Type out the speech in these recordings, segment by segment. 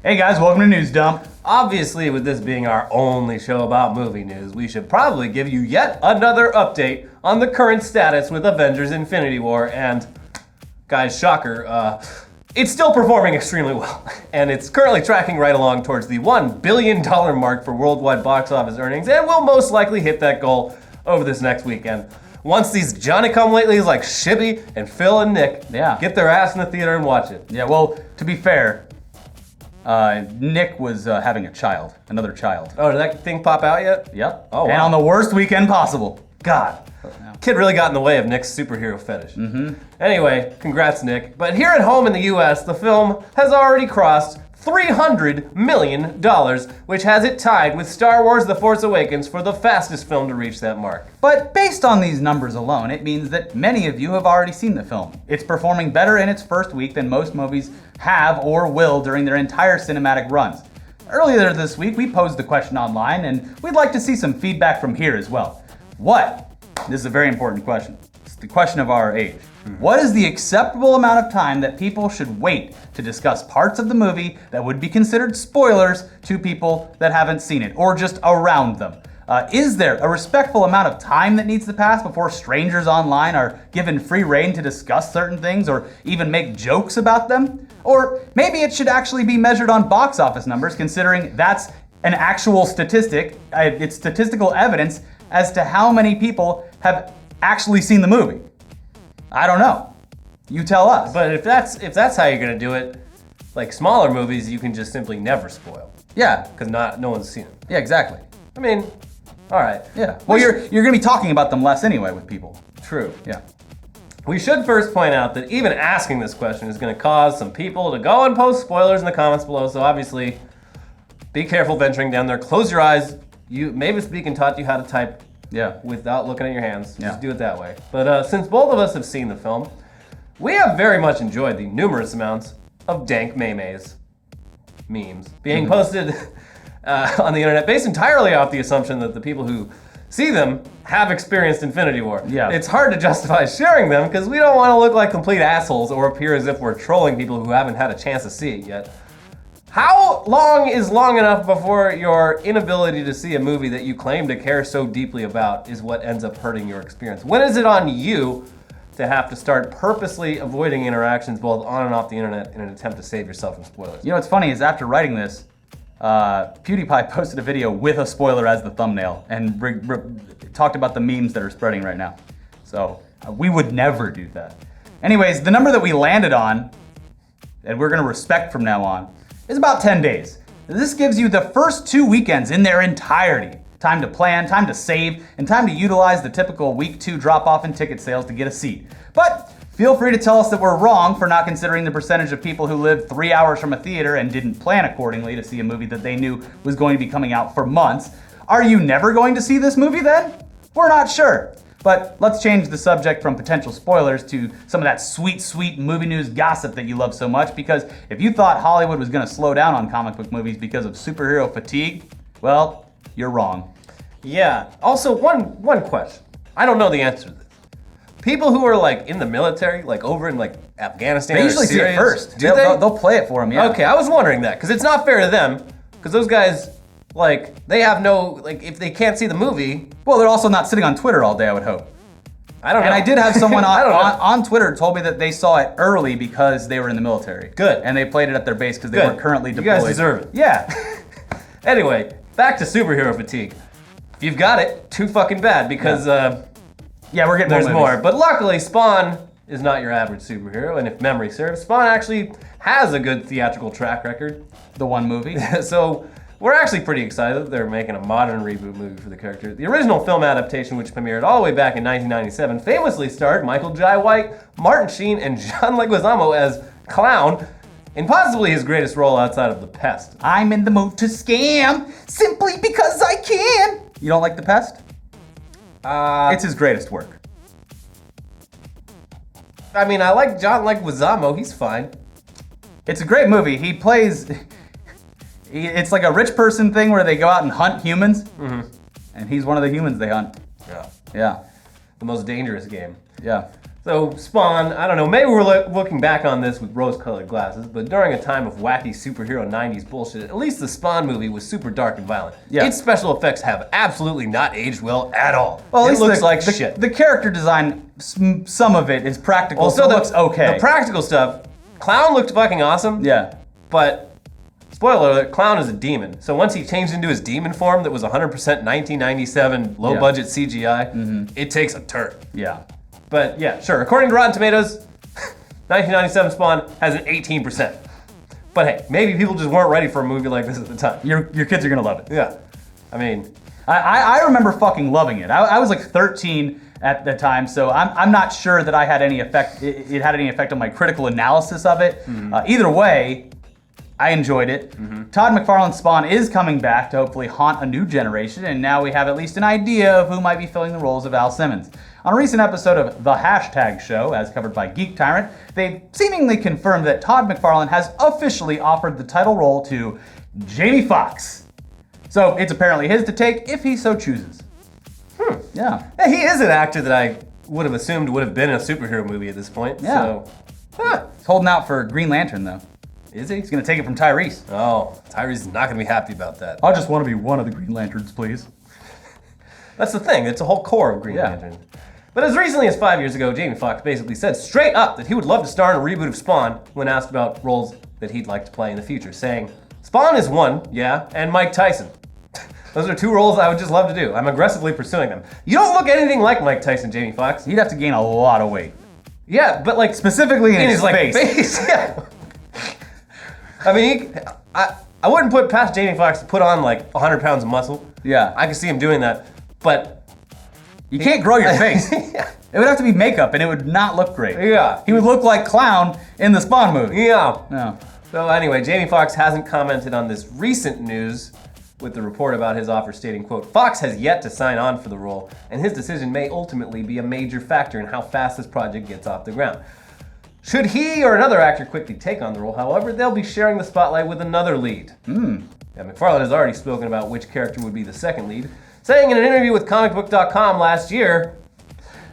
Hey guys, welcome to News Dump. Obviously, with this being our only show about movie news, we should probably give you yet another update on the current status with Avengers Infinity War, and guys, shocker, it's still performing extremely well, and it's currently tracking right along towards the $1 billion mark for worldwide box office earnings, and will most likely hit that goal over this next weekend. Once these Johnny-come-latelys like Shibby and Phil and Nick get their ass in the theater and watch it. Yeah, well, to be fair, Nick was having a child, another child. Oh, did that thing pop out yet? Yep. Oh, wow. And on the worst weekend possible. God. Kid really got in the way of Nick's superhero fetish. Anyway, congrats, Nick. But here at home in the US, the film has already crossed $300 million, which has it tied with Star Wars The Force Awakens for the fastest film to reach that mark. But based on these numbers alone, it means that many of you have already seen the film. It's performing better in its first week than most movies have or will during their entire cinematic runs. Earlier this week, we posed the question online, and we'd like to see some feedback from here as well. This is a very important question. It's the question of our age. What is the acceptable amount of time that people should wait to discuss parts of the movie that would be considered spoilers to people that haven't seen it, or just around them? Is there a respectful amount of time that needs to pass before strangers online are given free rein to discuss certain things or even make jokes about them? Or maybe it should actually be measured on box office numbers, considering that's an actual statistic. It's statistical evidence as to how many people have actually seen the movie. I don't know. You tell us. But if that's how you're gonna do it, like smaller movies, you can just simply never spoil. Yeah. Because no one's seen them. Yeah, exactly. I mean, all right. Yeah. Well, you're gonna be talking about them less anyway with people. True. Yeah. We should first point out that even asking this question is gonna cause some people to go and post spoilers in the comments below. So obviously, be careful venturing down there. Close your eyes. Mavis Beacon taught you how to type. Yeah. Without looking at your hands. Yeah. Just do it that way. But since both of us have seen the film, we have very much enjoyed the numerous amounts of dank memes being posted on the internet, based entirely off the assumption that the people who see them have experienced Infinity War. Yeah. It's hard to justify sharing them because we don't want to look like complete assholes or appear as if we're trolling people who haven't had a chance to see it yet. How long is long enough before your inability to see a movie that you claim to care so deeply about is what ends up hurting your experience? When is it on you to have to start purposely avoiding interactions both on and off the internet in an attempt to save yourself from spoilers? You know what's funny is after writing this, PewDiePie posted a video with a spoiler as the thumbnail and talked about the memes that are spreading right now. So we would never do that. Anyways, the number that we landed on, and we're gonna respect from now on, is about 10 days. This gives you the first 2 weekends in their entirety. Time to plan, time to save, and time to utilize the typical week 2 drop-off in ticket sales to get a seat. But feel free to tell us that we're wrong for not considering the percentage of people who lived 3 hours from a theater and didn't plan accordingly to see a movie that they knew was going to be coming out for months. Are you never going to see this movie then? We're not sure. But let's change the subject from potential spoilers to some of that sweet, sweet movie news gossip that you love so much, because if you thought Hollywood was gonna slow down on comic book movies because of superhero fatigue, well, you're wrong. Yeah, also one question. I don't know the answer to this. People who are like in the military, like over in like Afghanistan, They usually see it first. They'll play it for them, yeah. Okay, I was wondering that, because it's not fair to them, because those guys, like, they have no, like, if they can't see the movie. Well, they're also not sitting on Twitter all day, I would hope. I don't know. And I did have someone on Twitter told me that they saw it early because they were in the military. Good. And they played it at their base because they weren't currently deployed. You guys deserve it. Yeah. Anyway, back to superhero fatigue. If you've got it, too fucking bad, because yeah, we're getting there's more. But luckily, Spawn is not your average superhero, and if memory serves, Spawn actually has a good theatrical track record. The one movie. So we're actually pretty excited that they're making a modern reboot movie for the character. The original film adaptation, which premiered all the way back in 1997, famously starred Michael Jai White, Martin Sheen, and John Leguizamo as Clown, in possibly his greatest role outside of The Pest. I'm in the mood to scam simply because I can. You don't like The Pest? It's his greatest work. I mean, I like John Leguizamo. He's fine. It's a great movie. He plays... It's like a rich person thing where they go out and hunt humans. And he's one of the humans they hunt. Yeah. Yeah. The most dangerous game. Yeah. So Spawn, I don't know, maybe we're looking back on this with rose-colored glasses, but during a time of wacky superhero 90s bullshit, at least the Spawn movie was super dark and violent. Yeah. Its special effects have absolutely not aged well at all. Well, at it least looks like shit. The character design, some of it is practical, so it looks okay. The practical stuff, Clown looked fucking awesome. Yeah. But, spoiler alert, Clown is a demon. So once he changed into his demon form that was 100% 1997 low-budget CGI, it takes a turn. Yeah. But yeah, sure. According to Rotten Tomatoes, 1997 Spawn has an 18%. But hey, maybe people just weren't ready for a movie like this at the time. Your kids are gonna love it. Yeah. I mean, I remember fucking loving it. I was like 13 at the time, so I'm not sure that I had any effect. It had any effect on my critical analysis of it. Either way, I enjoyed it. Todd McFarlane's Spawn is coming back to hopefully haunt a new generation, and now we have at least an idea of who might be filling the roles of Al Simmons. On a recent episode of The Hashtag Show, as covered by Geek Tyrant, they seemingly confirmed that Todd McFarlane has officially offered the title role to Jamie Foxx. So it's apparently his to take if he so chooses. Yeah. he is an actor that I would have assumed would have been in a superhero movie at this point. Yeah. So, He's holding out for Green Lantern, though. is he? He's gonna take it from Tyrese. Oh, Tyrese's not gonna be happy about that. I just want to be one of the Green Lanterns, please. That's the thing. It's a whole core of Green Lantern. But as recently as 5 years ago, Jamie Foxx basically said straight up that he would love to star in a reboot of Spawn when asked about roles that he'd like to play in the future, saying, Spawn is one, yeah, and Mike Tyson. Those are two roles I would just love to do. I'm aggressively pursuing them. You don't look anything like Mike Tyson, Jamie Foxx. He'd have to gain a lot of weight. Yeah, but like Specifically in his face. face. Yeah. I mean, I wouldn't put past Jamie Foxx to put on like 100 pounds of muscle. Yeah. I could see him doing that, but You can't grow your face. Yeah. It would have to be makeup, and it would not look great. Yeah. He would look like Clown in the Spawn movie. Yeah. No. So anyway, Jamie Foxx hasn't commented on this recent news with the report about his offer stating, quote, Foxx has yet to sign on for the role, and his decision may ultimately be a major factor in how fast this project gets off the ground. Should he or another actor quickly take on the role, however, they'll be sharing the spotlight with another lead. Yeah, McFarlane has already spoken about which character would be the second lead, saying in an interview with comicbook.com last year,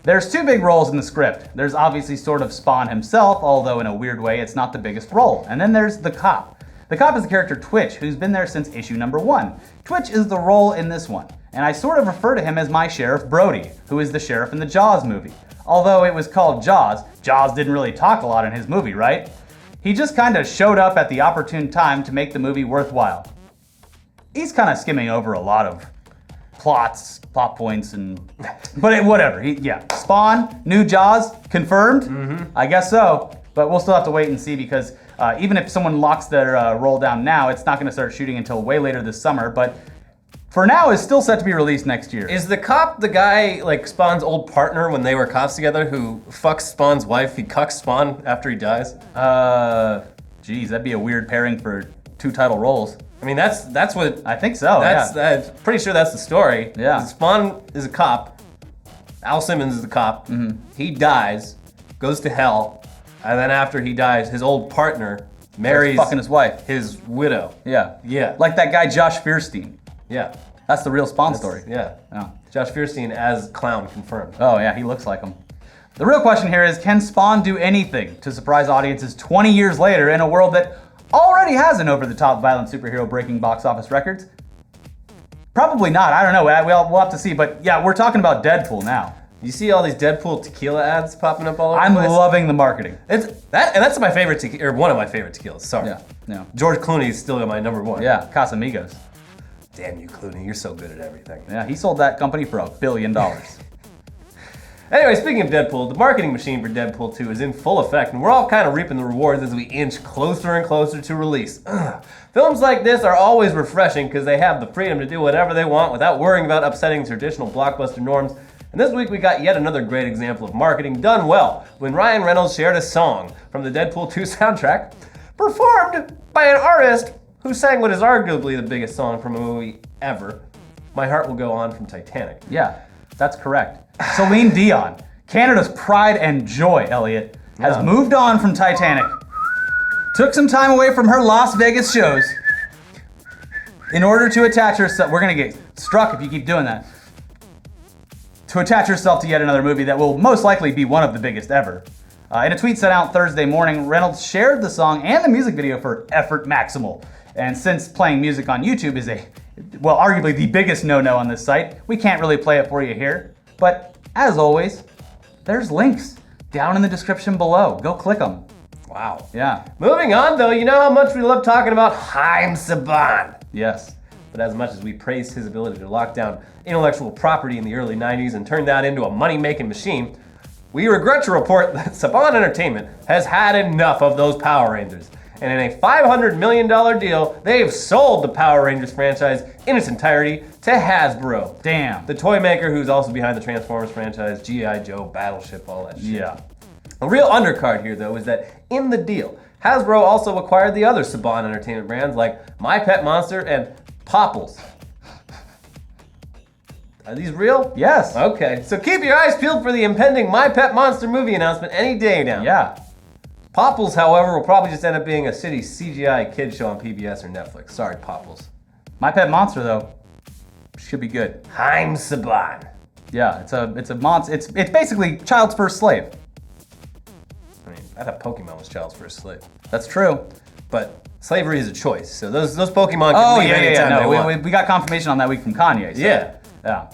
There's two big roles in the script. There's obviously sort of Spawn himself, although in a weird way it's not the biggest role. And then there's the cop. The cop is the character Twitch, who's been there since issue number 1. Twitch is the role in this one, and I sort of refer to him as my Sheriff Brody, who is the sheriff in the Jaws movie. Although it was called Jaws, Jaws didn't really talk a lot in his movie, right? He just kind of showed up at the opportune time to make the movie worthwhile. He's kind of skimming over a lot of plot points, and whatever. Spawn, new Jaws, confirmed? I guess so, but we'll still have to wait and see because even if someone locks their role down now, it's not going to start shooting until way later this summer, but for now is still set to be released next year. is the cop the guy, like Spawn's old partner when they were cops together who fucks Spawn's wife, he cucks Spawn after he dies? Geez, that'd be a weird pairing for two title roles. I mean, that's what... I think so, I'm pretty sure that's the story. Yeah. Spawn is a cop. Al Simmons is the cop. He dies, goes to hell, and then after he dies, his old partner marries fucking his wife. his widow. Yeah. Yeah. Like that guy Josh Fierstein. Yeah. That's the real Spawn story. Yeah. Oh. Josh Fierstein as Clown confirmed. Oh yeah, he looks like him. The real question here is, can Spawn do anything to surprise audiences 20 years later in a world that already has an over-the-top violent superhero breaking box office records? Probably not. I don't know. We'll have to see. But yeah, we're talking about Deadpool now. You see all these Deadpool tequila ads popping up all over I'm the place? loving the marketing. That's my favorite tequila, or one of my favorite tequilas. Sorry. Yeah. George Clooney is still my number one. Yeah, Casamigos. Damn you, Clooney. You're so good at everything. Yeah, he sold that company for $1 billion. Anyway, speaking of Deadpool, the marketing machine for Deadpool 2 is in full effect, and we're all kind of reaping the rewards as we inch closer and closer to release. Films like this are always refreshing because they have the freedom to do whatever they want without worrying about upsetting traditional blockbuster norms. And this week we got yet another great example of marketing done well when Ryan Reynolds shared a song from the Deadpool 2 soundtrack, performed by an artist who sang what is arguably the biggest song from a movie ever, My Heart Will Go On from Titanic. Yeah, that's correct. Celine Dion, Canada's pride and joy, Elliot, has moved on from Titanic. Took some time away from her Las Vegas shows in order to attach herself. We're gonna get struck if you keep doing that. to attach herself to yet another movie that will most likely be one of the biggest ever. In a tweet sent out Thursday morning, Reynolds shared the song and the music video for Effort Maximal. And since playing music on YouTube is arguably the biggest no-no on this site, we can't really play it for you here. But as always, there's links down in the description below. Go click them. Wow. Yeah. Moving on, though, you know how much we love talking about Saban. Yes. But as much as we praised his ability to lock down intellectual property in the early 90s and turn that into a money-making machine, we regret to report that Saban Entertainment has had enough of those Power Rangers. And in a $500 million deal, they've sold the Power Rangers franchise in its entirety to Hasbro. Damn. The toy maker who's also behind the Transformers franchise, G.I. Joe, Battleship, all that shit. Yeah. A real undercard here, though, is that in the deal, Hasbro also acquired the other Saban Entertainment brands like My Pet Monster and Popples. Are these real? Yes. Okay, so keep your eyes peeled for the impending My Pet Monster movie announcement any day now. Yeah. Popples, however, will probably just end up being a city CGI kid show on PBS or Netflix. Sorry, Popples. My Pet Monster, though, should be good. Saban. Yeah, it's a monster. It's basically child's first slave. I mean, I thought Pokemon was child's first slave. That's true. But slavery is a choice, so those Pokemon can leave anytime they want. We got confirmation on that week from Kanye. So. Yeah. Yeah.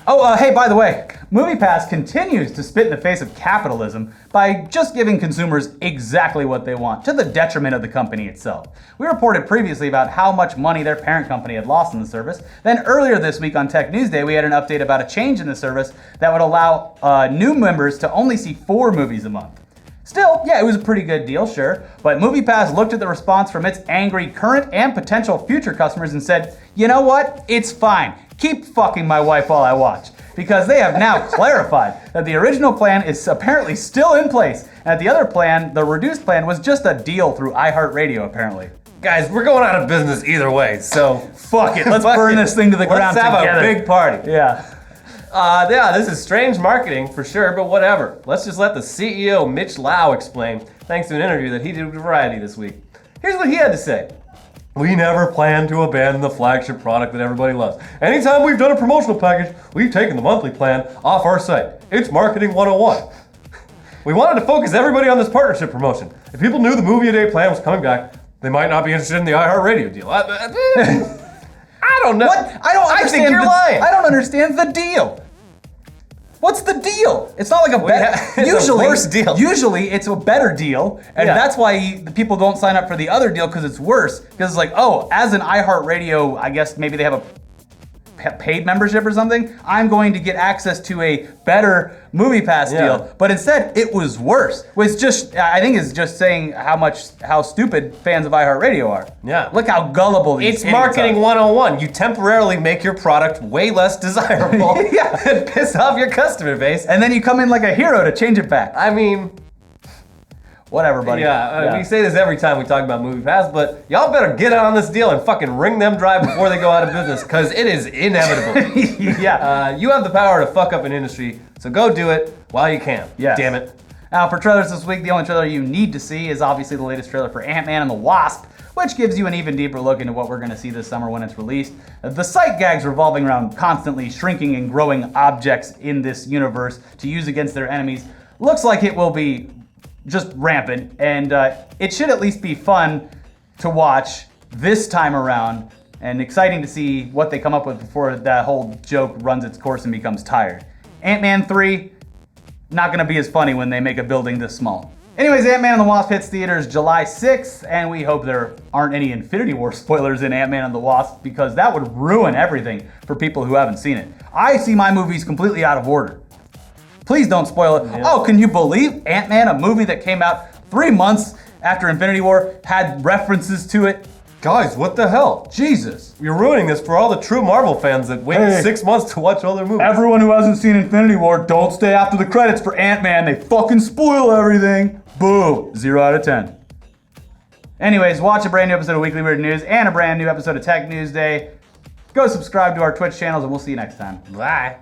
Oh, hey, by the way, MoviePass continues to spit in the face of capitalism by just giving consumers exactly what they want, to the detriment of the company itself. We reported previously about how much money their parent company had lost in the service. Then earlier this week on Tech News Day, we had an update about a change in the service that would allow new members to only see 4 movies a month. Still, yeah, it was a pretty good deal, sure, but MoviePass looked at the response from its angry current and potential future customers and said, you know what, it's fine. Keep fucking my wife while I watch. Because they have now clarified that the original plan is apparently still in place, and that the other plan, the reduced plan, was just a deal through iHeartRadio, apparently. Guys, we're going out of business either way, so fuck it, let's burn this thing to the ground together. Let's have a big party. Yeah. Yeah, this is strange marketing for sure, but whatever. Let's just let the CEO, Mitch Lau, explain, thanks to an interview that he did with Variety this week. Here's what he had to say. We never plan to abandon the flagship product that everybody loves. Anytime we've done a promotional package, we've taken the monthly plan off our site. It's marketing 101. We wanted to focus everybody on this partnership promotion. If people knew the movie a day plan was coming back, they might not be interested in the iHeartRadio deal. I don't know. What? I don't understand. I think you're lying. I don't understand the deal. What's the deal? It's not like a better. Usually, worse deal. Usually, it's a better deal, and that's why the people don't sign up for the other deal because it's worse. Because it's like, oh, as an iHeartRadio, I guess maybe they have a paid membership or something. I'm going to get access to a better MoviePass deal, but instead it was worse. Which just, I think, is just saying how stupid fans of iHeartRadio are. Yeah. Look how gullible these It's marketing 101. You temporarily make your product way less desirable and piss off your customer base. And then you come in like a hero to change it back. I mean, whatever, buddy. We say this every time we talk about MoviePass, but y'all better get on this deal and fucking wring them dry before they go out of business, because it is inevitable. You have the power to fuck up an industry, so go do it while you can. Yes. Damn it. Now, for trailers this week, the only trailer you need to see is obviously the latest trailer for Ant-Man and the Wasp, which gives you an even deeper look into what we're going to see this summer when it's released. The sight gags revolving around constantly shrinking and growing objects in this universe to use against their enemies looks like it will be just rampant, and it should at least be fun to watch this time around, and exciting to see what they come up with before that whole joke runs its course and becomes tired. Ant-Man 3, not gonna be as funny when they make a building this small. Anyways, Ant-Man and the Wasp hits theaters July 6th, and we hope there aren't any Infinity War spoilers in Ant-Man and the Wasp, because that would ruin everything for people who haven't seen it. I see my movies completely out of order. Please don't spoil it. Yeah. Oh, can you believe Ant-Man, a movie that came out 3 months after Infinity War, had references to it? Guys, what the hell? Jesus. You're ruining this for all the true Marvel fans that wait 6 months to watch all their movies. Everyone who hasn't seen Infinity War, don't stay after the credits for Ant-Man. They fucking spoil everything. Boo. 0 out of 10. Anyways, watch a brand new episode of Weekly Weird News and a brand new episode of Tech News Day. Go subscribe to our Twitch channels, and we'll see you next time. Bye.